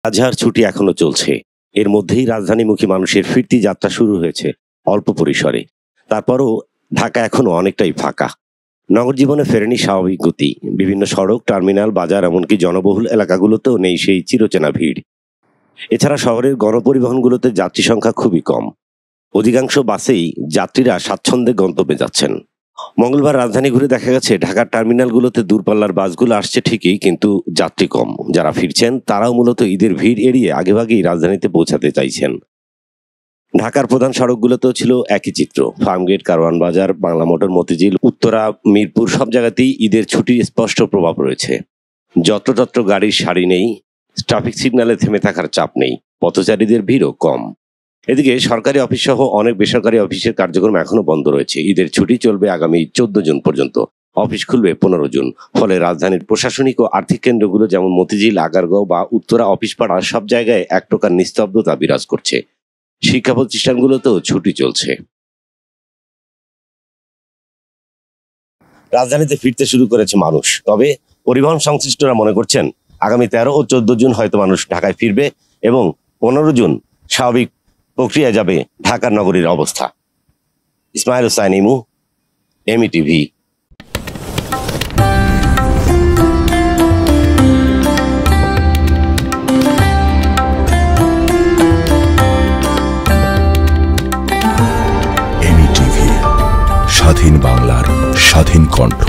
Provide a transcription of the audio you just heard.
আজহার ছুটি এখনো চলছে। এর মধ্যেই রাজধানীমুখী মানুষের ফিরতি যাত্রা শুরু হয়েছে অল্প পরিসরে। তারপরও ঢাকা এখনো অনেকটাই ফাঁকা। নগর জীবনে ফেরেনি স্বাভাবিক গতি। বিভিন্ন সড়ক, টার্মিনাল, বাজার, এমনকি জনবহুল এলাকাগুলোতেও নেই সেই চিরচেনা ভিড়। এছাড়া শহরের গণপরিবহনগুলোতে যাত্রী সংখ্যা খুবই কম। অধিকাংশ বাসেই যাত্রীরা স্বাচ্ছন্দ্যে গন্তব্যে যাচ্ছেন। মঙ্গলবার রাজধানী ঘুরে দেখা গেছে ঢাকার টার্মিনালগুলোতে দূরপাল্লার বাসগুলো আসছে ঠিকই, কিন্তু যাত্রী কম। যারা ফিরছেন তারাও মূলত ঈদের ভিড় এড়িয়ে আগেভাগেই রাজধানীতে পৌঁছাতে চাইছেন। ঢাকার প্রধান সড়কগুলোতেও ছিল একই চিত্র। ফার্মগেট, কারওয়ান বাজার, বাংলা মোটর, মতিঝিল, উত্তরা, মিরপুর সব জায়গাতেই ঈদের ছুটির স্পষ্ট প্রভাব রয়েছে। যত্রতত্র গাড়ির সারি নেই, ট্রাফিক সিগন্যালে থেমে থাকার চাপ নেই, পথচারীদের ভিড়ও কম। এদিকে সরকারি অফিস সহ অনেক বেসরকারি অফিসের কার্যক্রম এখনো বন্ধ রয়েছে। ঈদের ছুটি চলবে আগামী 14 জুন পর্যন্ত। অফিস খুলবে 15 জুন। ফলে রাজধানীর প্রশাসনিক ও আর্থিক কেন্দ্রগুলো যেমন মতিঝিল, আগারগাঁও বা উত্তরা অফিস পাড়া সব জায়গায় এক প্রকার নিস্তব্ধতা বিরাজ করছে। শিক্ষা প্রতিষ্ঠানগুলোতেও ছুটি চলছে। রাজধানীতে ফিরতে শুরু করেছে মানুষ। তবে পরিবহন সংশ্লিষ্টরা মনে করছেন আগামী 13 ও 14 জুন হয়তো মানুষ ঢাকায় ফিরবে এবং 15 জুন স্বাভাবিক প্রক্রিয়ায় যাবে ঢাকার নগরীর অবস্থা। ইসমাইল হোসাইন ইমু, এমইটিভি। এমইটিভি, স্বাধীন বাংলার স্বাধীন কণ্ঠ।